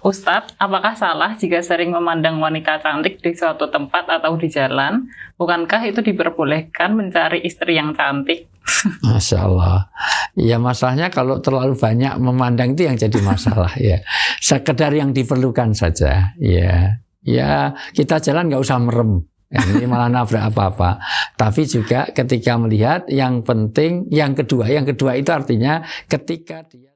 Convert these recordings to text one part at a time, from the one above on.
Ustadz, apakah salah jika sering memandang wanita cantik di suatu tempat atau di jalan? Bukankah itu diperbolehkan mencari istri yang cantik? Masya Allah. Ya masalahnya kalau terlalu banyak memandang itu yang jadi masalah ya. Sekedar yang diperlukan saja. Ya, ya kita jalan nggak usah merem. Ini malah nabrak apa-apa. Tapi juga ketika melihat yang penting, yang kedua itu artinya ketika dia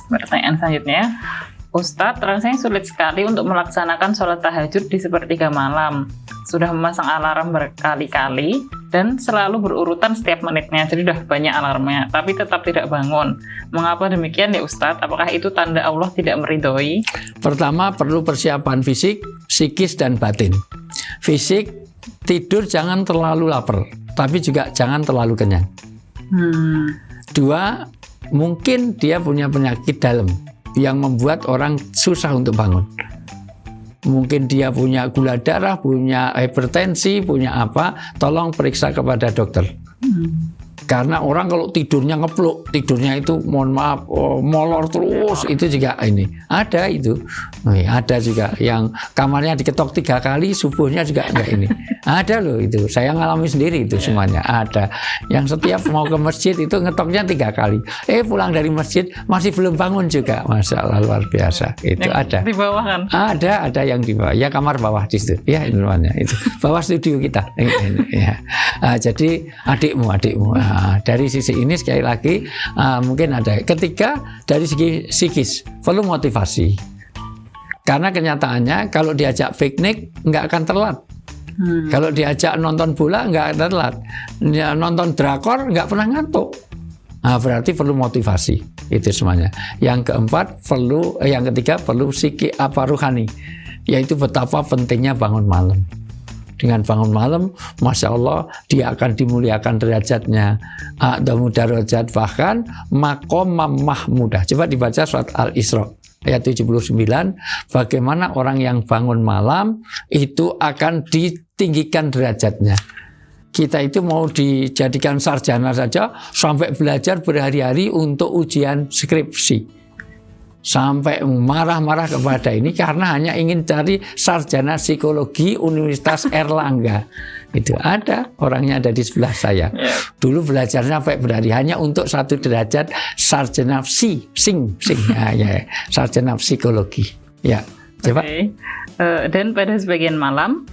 Pertanyaan selanjutnya, Ustadz, rasanya sulit sekali untuk melaksanakan sholat tahajud di sepertiga malam. Sudah memasang alarm berkali-kali dan selalu berurutan setiap menitnya, jadi sudah banyak alarmnya, tapi tetap tidak bangun. Mengapa demikian ya Ustadz? Apakah itu tanda Allah tidak meridhoi? Pertama, perlu persiapan fisik, psikis, dan batin. Fisik, tidur jangan terlalu lapar, tapi juga jangan terlalu kenyang. Dua, mungkin dia punya penyakit dalam yang membuat orang susah untuk bangun. Mungkin dia punya gula darah, punya hipertensi, punya apa, tolong periksa kepada dokter. Karena orang kalau tidurnya ngepluk, tidurnya itu mohon maaf molor terus, itu juga ini. Ada itu. Ada juga yang kamarnya diketok 3 kali, subuhnya juga enggak ini. Ada loh itu. Saya ngalami sendiri itu semuanya. Ada. Yang setiap mau ke masjid itu ngetoknya 3 kali. Pulang dari masjid masih belum bangun juga. Masya Allah, luar biasa. Itu yang ada. Di bawah kan? Ada yang di bawah. Ya kamar bawah di situ. Ya itu namanya itu. Bawah studio kita. Ya. Jadi adikmu. Dari sisi ini sekali lagi mungkin ada. Ketiga, dari segi psikis perlu motivasi. Karena kenyataannya kalau diajak piknik nggak akan telat. Kalau diajak nonton bola nggak akan telat. Nonton drakor nggak pernah ngantuk. Berarti perlu motivasi itu semuanya. Yang keempat yang ketiga perlu psiki rohani, yaitu betapa pentingnya bangun malam. Dengan bangun malam, Masya Allah, dia akan dimuliakan derajatnya. A'damu darajat, bahkan makom mahmudah. Coba dibaca surat Al-Isra ayat 79. Bagaimana orang yang bangun malam itu akan ditinggikan derajatnya. Kita itu mau dijadikan sarjana saja, sampai belajar berhari-hari untuk ujian skripsi. Sampai marah-marah kepada ini karena hanya ingin cari sarjana psikologi Universitas Erlangga. Itu ada, orangnya ada di sebelah saya. Dulu belajarnya sampai berhari hanya untuk 1 derajat sarjana sarjana psikologi. Ya, coba. Okay. Dan pada sebagian malam,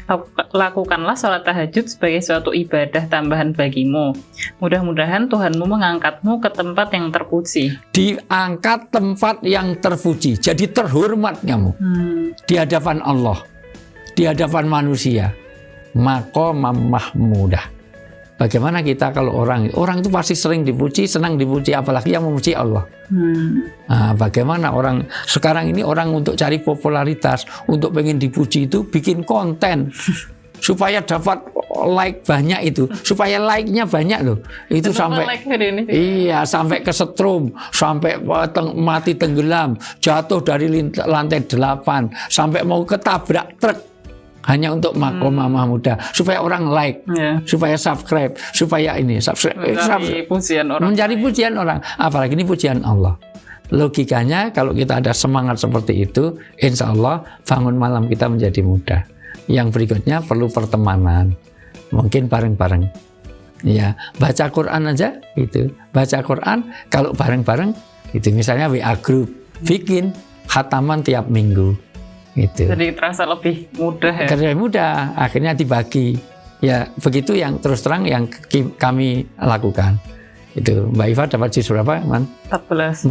lakukanlah sholat tahajud sebagai suatu ibadah tambahan bagimu. Mudah-mudahan Tuhanmu mengangkatmu ke tempat yang terpuji. Diangkat tempat yang terpuji, jadi terhormat kamu di hadapan Allah, di hadapan manusia. Maqam mahmudah. Bagaimana kita kalau orang itu pasti sering dipuji, senang dipuji, apalagi yang memuji Allah. Bagaimana orang sekarang ini, orang untuk cari popularitas, untuk pengen dipuji itu bikin konten supaya dapat like banyak itu, supaya like-nya banyak loh. Itu sampai sampai kesetrum, sampai mati tenggelam, jatuh dari lantai 8, sampai mau ketabrak truk. Hanya untuk makom mahmudah, supaya orang like, supaya subscribe, supaya ini mencari pujian orang, apalagi ini pujian Allah. Logikanya kalau kita ada semangat seperti itu, insya Allah bangun malam kita menjadi mudah. Yang berikutnya perlu pertemanan, mungkin bareng-bareng. Ya, baca Quran aja itu, baca Quran kalau bareng-bareng itu, misalnya WA group, bikin khataman tiap minggu. Gitu. Jadi terasa lebih mudah ya? Lebih mudah, akhirnya dibagi. Ya begitu yang terus terang yang kami lakukan. Itu Mbak Iva dapat juz berapa, Man? 14.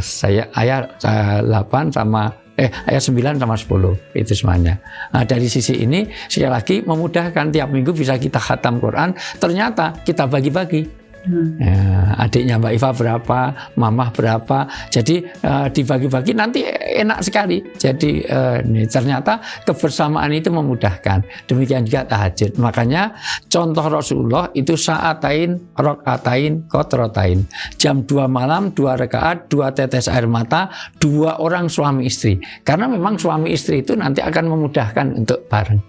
Saya ayat 8 sama ayat 9 sama 10 itu semuanya. Dari sisi ini sekali lagi memudahkan, tiap minggu bisa kita khatam Quran. Ternyata kita bagi-bagi. Adiknya Mbak Iva berapa, mamah berapa, jadi dibagi-bagi nanti enak sekali. Jadi ternyata kebersamaan itu memudahkan. Demikian juga tahajud. Makanya contoh Rasulullah itu sa'atain, rok'atain, kotrotain. Jam 2 malam 2 rakaat, 2 tetes air mata, 2 orang suami istri. Karena memang suami istri itu nanti akan memudahkan untuk bareng.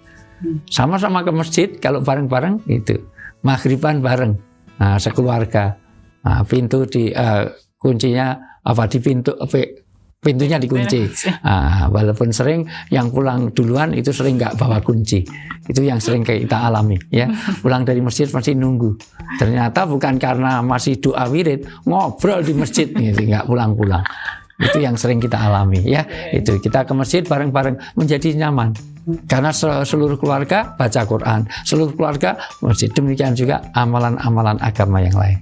Sama-sama ke masjid, kalau bareng-bareng itu maghriban bareng, nah, sekeluarga. Nah, pintu kuncinya di pintunya dikunci. Nah, walaupun sering yang pulang duluan itu sering nggak bawa kunci. Itu yang sering kita alami ya. Pulang dari masjid masih nunggu. Ternyata bukan karena masih doa wirid, ngobrol di masjid gitu, nggak pulang-pulang. Itu yang sering kita alami ya. Itu kita ke masjid bareng-bareng menjadi nyaman. Karena seluruh keluarga baca Quran, seluruh keluarga masjid. Demikian juga amalan-amalan agama yang lain.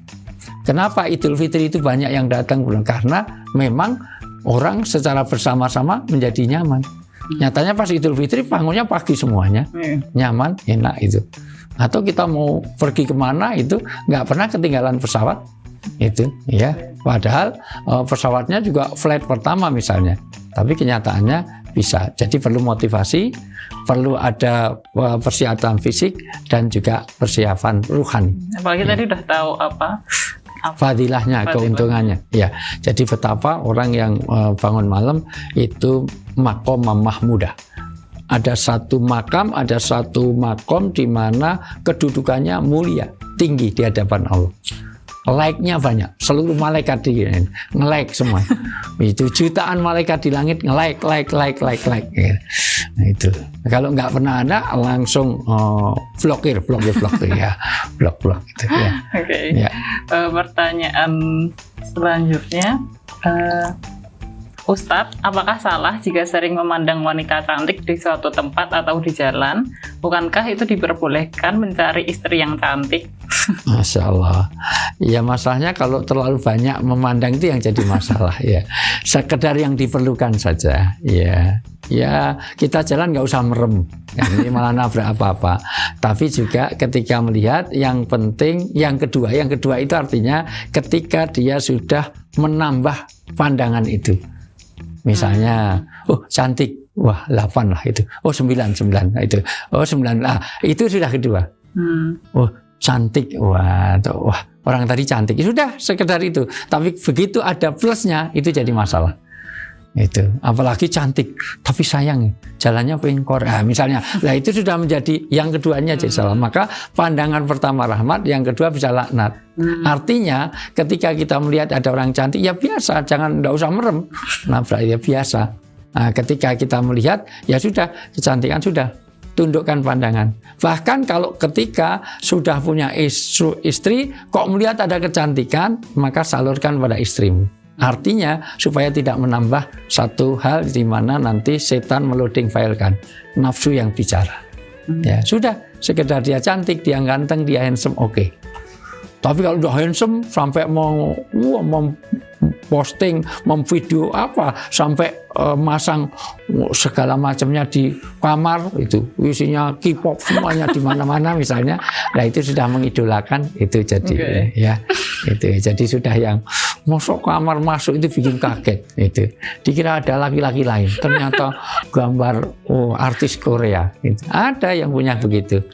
Kenapa Idul Fitri itu banyak yang datang? Karena memang orang secara bersama-sama menjadi nyaman. Nyatanya pas Idul Fitri bangunnya pagi semuanya, nyaman, enak itu. Atau kita mau pergi kemana itu nggak pernah ketinggalan pesawat itu, ya. Padahal pesawatnya juga flight pertama misalnya, tapi kenyataannya bisa. Jadi perlu motivasi, perlu ada persiapan fisik dan juga persiapan ruhani. Apalagi tadi udah tahu fadilahnya, keuntungannya. Ya, jadi betapa orang yang bangun malam itu maqam mahmudah. Ada satu makam, ada satu makom di mana kedudukannya mulia, tinggi di hadapan Allah. Like-nya banyak, seluruh malaikat nge-like semua. Itu jutaan malaikat di langit nge-like. Nah, itu. Kalau nggak pernah ada langsung blokir ya, blok gitu ya. Oke. Ya. Pertanyaan selanjutnya, Ustadz, apakah salah jika sering memandang wanita cantik di suatu tempat atau di jalan? Bukankah itu diperbolehkan mencari istri yang cantik? Masya Allah. Ya masalahnya kalau terlalu banyak memandang itu yang jadi masalah ya. Sekedar yang diperlukan saja. Ya kita jalan nggak usah merem. Ini malah nabrak apa-apa. Tapi juga ketika melihat yang penting, yang kedua itu artinya ketika dia sudah menambah pandangan itu. Misalnya, cantik, wah 8 lah itu, 9 itu, 9 lah, itu sudah kedua. Cantik, wah orang tadi cantik, sudah sekedar itu. Tapi begitu ada plusnya, itu jadi masalah. Itu, apalagi cantik, tapi sayang, jalannya pengkor, misalnya, nah itu sudah menjadi yang keduanya jadi salah. Maka pandangan pertama rahmat, yang kedua bisa laknat. Artinya ketika kita melihat ada orang cantik ya biasa, nggak usah merem, nabrak ya biasa. Nah, ketika kita melihat ya sudah, kecantikan sudah, tundukkan pandangan. Bahkan kalau ketika sudah punya istri kok melihat ada kecantikan, maka salurkan pada istrimu. Artinya supaya tidak menambah satu hal di mana nanti setan meloding filekan nafsu yang bicara. Ya sudah, sekedar dia cantik, dia ganteng, dia handsome, oke. Tapi kalau udah handsome sampai mau posting, memvideo sampai masang segala macamnya di kamar, itu isinya K-pop semuanya di mana-mana misalnya, nah itu sudah mengidolakan, itu jadi ya itu jadi sudah yang masuk kamar masuk itu bikin kaget, itu dikira ada laki-laki lain, ternyata gambar artis Korea, itu ada yang punya begitu,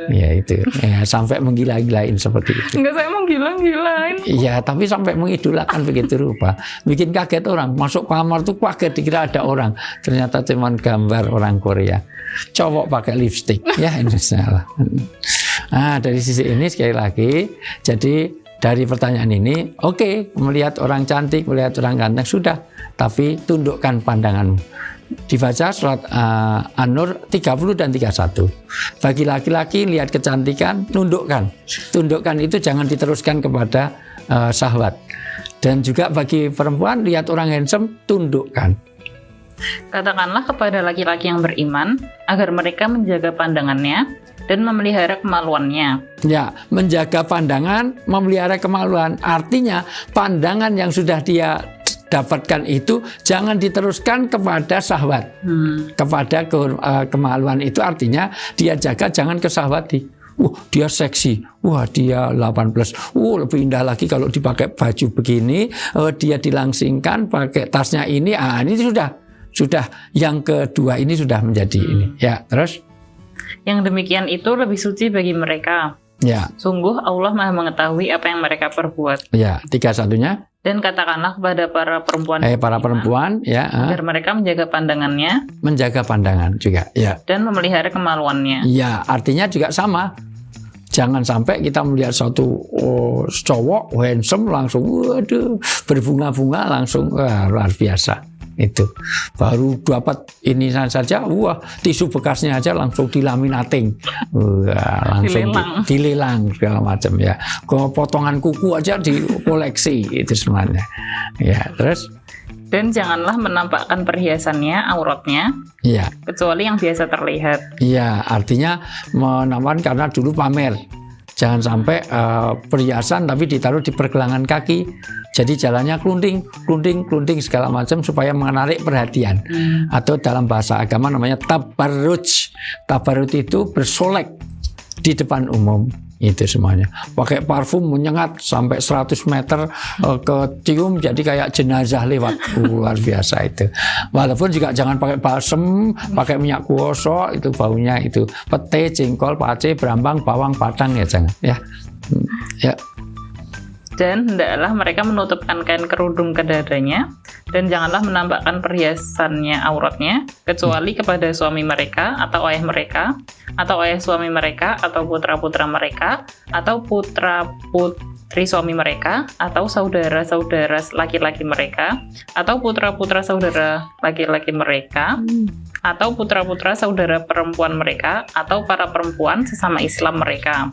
ya itu ya, sampai menggila-gilain seperti itu. Enggak, saya menggila-gilain. Iya, tapi sampai mengidolakan begitu rupa, bikin kaget orang, masuk kamar tuh kaget dikira ada orang, ternyata cuma gambar orang Korea, cowok pakai lipstick, ya ini salah. Nah dari sisi ini sekali lagi, jadi dari pertanyaan ini, oke, melihat orang cantik, melihat orang ganteng sudah, tapi tundukkan pandanganmu. Dibaca surat An-Nur 30 dan 31. Bagi laki-laki lihat kecantikan, tundukkan itu jangan diteruskan kepada syahwat. Dan juga bagi perempuan lihat orang handsome, tundukkan. Katakanlah kepada laki-laki yang beriman agar mereka menjaga pandangannya dan memelihara kemaluannya. Ya, menjaga pandangan, memelihara kemaluan. Artinya pandangan yang sudah dia dapatkan itu jangan diteruskan kepada syahwat, kepada kemaluan. Itu artinya dia jaga jangan kesahwati. Dia seksi, dia 18, lebih indah lagi kalau dipakai baju begini, dia dilangsingkan pakai tasnya ini, ini sudah yang kedua ini sudah menjadi ini. Ya, terus? Yang demikian itu lebih suci bagi mereka. Ya, Sungguh Allah Maha mengetahui apa yang mereka perbuat. ya. 31-nya. Dan katakanlah kepada para perempuan Para perempuan, ya, agar mereka menjaga pandangannya menjaga pandangan juga. Ya, dan memelihara kemaluannya. ya. Artinya juga sama. Jangan sampai kita melihat suatu cowok handsome langsung, waduh, berbunga-bunga langsung, wah, luar biasa. Itu baru dapat ini saja, wah, tisu bekasnya aja langsung dilaminating, wah, langsung dilelang segala macam ya. Potongan kuku aja dikoleksi itu semuanya. Ya, terus. Dan janganlah menampakkan perhiasannya, auratnya, Iya. kecuali yang biasa terlihat. Iya, artinya menampakkan karena dulu pamer. Jangan sampai perhiasan tapi ditaruh di pergelangan kaki. Jadi jalannya klunting segala macam supaya menarik perhatian. Atau dalam bahasa agama namanya tabarruj. Tabarruj itu bersolek di depan umum. Itu semuanya. Pakai parfum menyengat sampai 100 meter kecium jadi kayak jenazah lewat. Luar biasa itu. Walaupun juga jangan pakai balsem, pakai minyak kuoso, itu baunya itu pete, jengkol, pace, brambang, bawang, padang ya jangan. Ya. Ya. Dan hendaklah mereka menutupkan kain kerudung ke dadanya, dan janganlah menampakkan perhiasannya, auratnya, kecuali kepada suami mereka, atau ayah mereka, atau ayah suami mereka, atau putra-putra mereka, atau putra-putri suami mereka, atau saudara-saudara laki-laki mereka, atau putra-putra saudara laki-laki mereka, atau putra-putra saudara perempuan mereka, atau para perempuan sesama Islam mereka,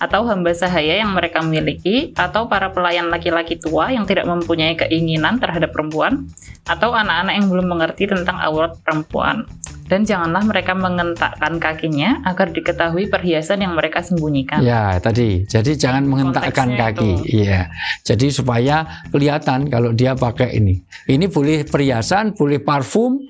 atau hamba sahaya yang mereka miliki, atau para pelayan laki-laki tua yang tidak mempunyai keinginan terhadap perempuan, atau anak-anak yang belum mengerti tentang aurat perempuan. Dan janganlah mereka mengentakkan kakinya agar diketahui perhiasan yang mereka sembunyikan. Ya, tadi. Jadi jangan mengentakkan kaki. Iya. Jadi supaya kelihatan kalau dia pakai ini. Ini boleh perhiasan, boleh parfum.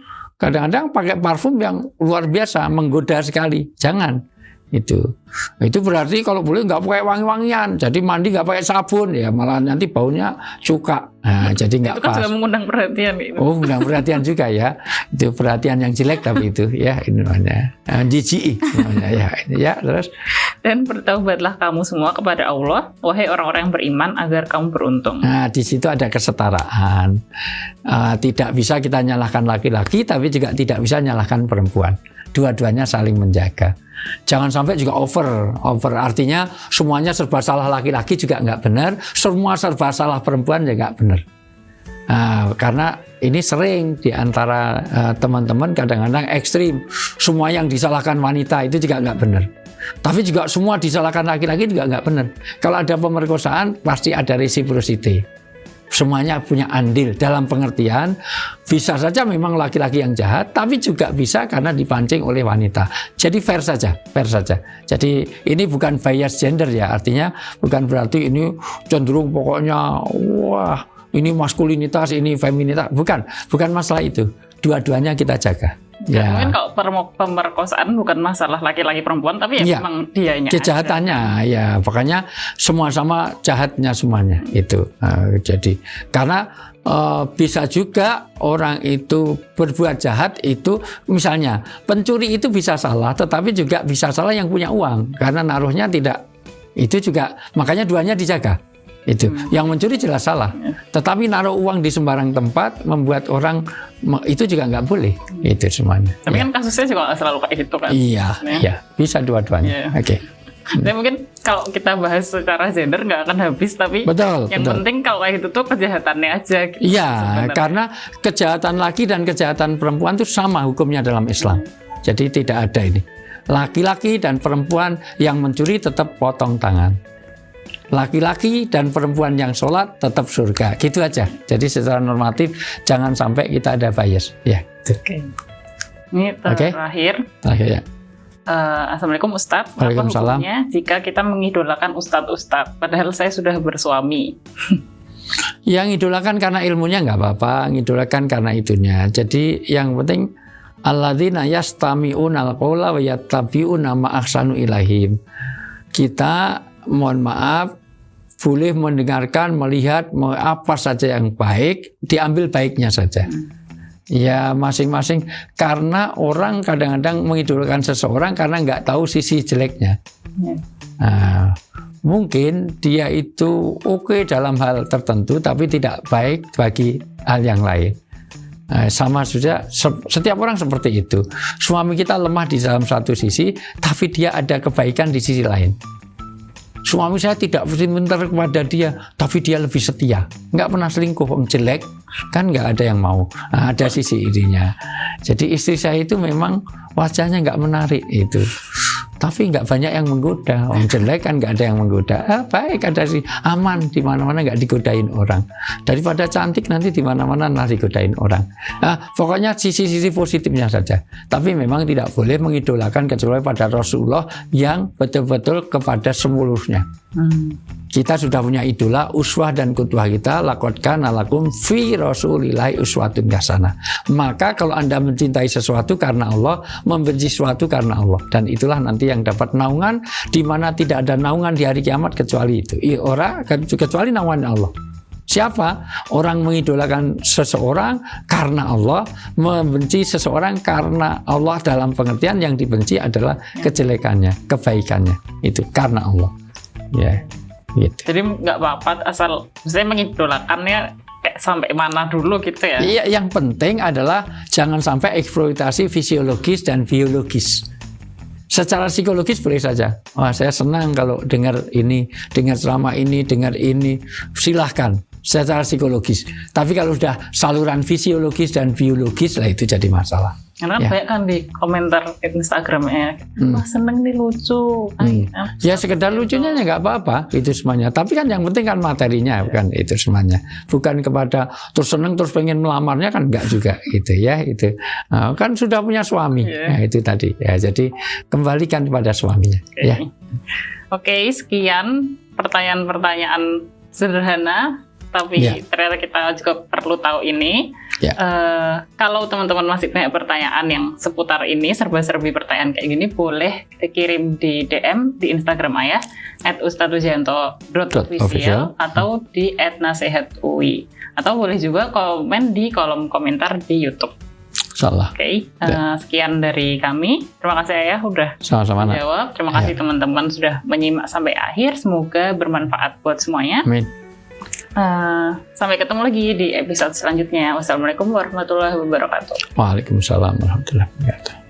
Kadang-kadang pakai parfum yang luar biasa, menggoda sekali. Jangan. Itu berarti kalau boleh nggak pakai wangi-wangian, jadi mandi nggak pakai sabun ya malah nanti baunya cuka. Nah, jadi nggak pas. Itu kan juga mengundang perhatian. Oh, mengundang perhatian juga ya. Itu perhatian yang jelek tapi itu ya ini namanya DGI namanya ya terus. Dan bertaubatlah kamu semua kepada Allah, wahai orang-orang yang beriman, agar kamu beruntung. Nah, di situ ada kesetaraan. Tidak bisa kita nyalahkan laki-laki, tapi juga tidak bisa nyalahkan perempuan. Dua-duanya saling menjaga. Jangan sampai juga over artinya semuanya serba salah laki-laki juga nggak benar, semua serba salah perempuan juga nggak benar. Karena ini sering di antara teman-teman kadang-kadang ekstrim, semua yang disalahkan wanita itu juga nggak benar. Tapi juga semua disalahkan laki-laki juga nggak benar. Kalau ada pemerkosaan pasti ada reciprocity. Semuanya punya andil dalam pengertian bisa saja memang laki-laki yang jahat, tapi juga bisa karena dipancing oleh wanita. Jadi fair saja. Jadi ini bukan bias gender ya, artinya bukan berarti ini cenderung pokoknya wah ini maskulinitas, ini feminitas, bukan masalah itu. Dua-duanya kita jaga. Ya. Mungkin kalau pemerkosaan bukan masalah laki-laki perempuan, tapi ya memang dianya kejahatannya aja. Ya makanya semua sama jahatnya semuanya itu. Jadi karena bisa juga orang itu berbuat jahat itu misalnya pencuri itu bisa salah, tetapi juga bisa salah yang punya uang karena naruhnya tidak. Itu juga makanya duanya dijaga. Itu yang mencuri jelas salah, tetapi naruh uang di sembarang tempat membuat orang itu juga nggak boleh. Itu semuanya. Tapi kan kasusnya juga nggak selalu kayak gitu kan? Iya, bisa dua-duanya. Oke. Tapi mungkin kalau kita bahas secara gender nggak akan habis, tapi yang penting kalau kayak gitu tuh kejahatannya aja. Gitu, iya, karena kejahatan laki dan kejahatan perempuan itu sama hukumnya dalam Islam. Jadi tidak ada ini. Laki-laki dan perempuan yang mencuri tetap potong tangan. Laki-laki dan perempuan yang sholat tetap surga, gitu aja. Jadi secara normatif jangan sampai kita ada bias. Ya. Oke. Ini terakhir ya. Assalamualaikum Ustadz. Waalaikumsalam. Apa hukumnya jika kita mengidolakan Ustadz? Padahal saya sudah bersuami. Yang idolakan karena ilmunya nggak apa-apa, ngidolakan karena itunya. Jadi yang penting alladzina yastami'unal qawla wa yattabi'una ma ahsanu ilaihim. Kita mohon maaf boleh mendengarkan, melihat apa saja yang baik, diambil baiknya saja. Ya masing-masing, karena orang kadang-kadang mengidolakan seseorang karena nggak tahu sisi jeleknya. Mungkin dia itu oke dalam hal tertentu, tapi tidak baik bagi hal yang lain. Sama saja, setiap orang seperti itu. Suami kita lemah di dalam satu sisi, tapi dia ada kebaikan di sisi lain. Suami saya tidak pintar kepada dia, tapi dia lebih setia. Nggak pernah selingkuh, jelek, kan nggak ada yang mau. Ada sisi ininya. Jadi istri saya itu memang wajahnya nggak menarik itu. Tapi nggak banyak yang menggoda. Jelek kan nggak ada yang menggoda. Baik, ada sih aman, di mana-mana nggak digodain orang. Daripada cantik nanti di mana-mana digodain orang. Pokoknya sisi-sisi positifnya saja. Tapi memang tidak boleh mengidolakan kecuali pada Rasulullah yang betul-betul kepada seluruhnya. Kita sudah punya idola, uswah dan qudwah kita, laqad kana lakum fi rasulillahi uswatun hasanah. Maka kalau Anda mencintai sesuatu karena Allah, membenci sesuatu karena Allah, dan itulah nanti yang dapat naungan, di mana tidak ada naungan di hari kiamat kecuali itu. Kecuali naungan Allah. Siapa? Orang mengidolakan seseorang karena Allah, membenci seseorang karena Allah, dalam pengertian yang dibenci adalah kejelekannya, kebaikannya. Itu karena Allah. Ya, gitu. Jadi nggak apa-apa asal saya mengidolakannya kayak sampai mana dulu gitu ya. Iya, yang penting adalah jangan sampai eksploitasi fisiologis dan biologis. Secara psikologis boleh saja. Saya senang kalau dengar ini, dengar ceramah ini, dengar ini, silahkan secara psikologis. Tapi kalau sudah saluran fisiologis dan biologis, lah itu jadi masalah. Karena banyak kan di komentar Instagramnya, wah seneng nih, lucu. Ya sekedar lucunya ya nggak apa-apa itu semuanya. Tapi kan yang penting kan materinya, bukan itu semuanya. Bukan kepada terus seneng terus pengen melamarnya, kan nggak juga gitu ya. Itu kan sudah punya suami. Nah, itu tadi ya. Jadi kembalikan kepada suaminya. Ya. Oke, sekian pertanyaan-pertanyaan sederhana. Tapi ternyata kita juga perlu tahu ini. Kalau teman-teman masih banyak pertanyaan yang seputar ini, serba-serbi pertanyaan kayak gini, boleh kirim di DM di Instagram Ayah @ustadzujanto.official atau di @nasehatui, atau boleh juga komen di kolom komentar di YouTube. Oke, sekian dari kami. Terima kasih Ayah udah jawab. Terima kasih teman-teman sudah menyimak sampai akhir. Semoga bermanfaat buat semuanya. Amin. Sampai ketemu lagi di episode selanjutnya. Wassalamualaikum warahmatullahi wabarakatuh. Waalaikumsalam warahmatullahi wabarakatuh.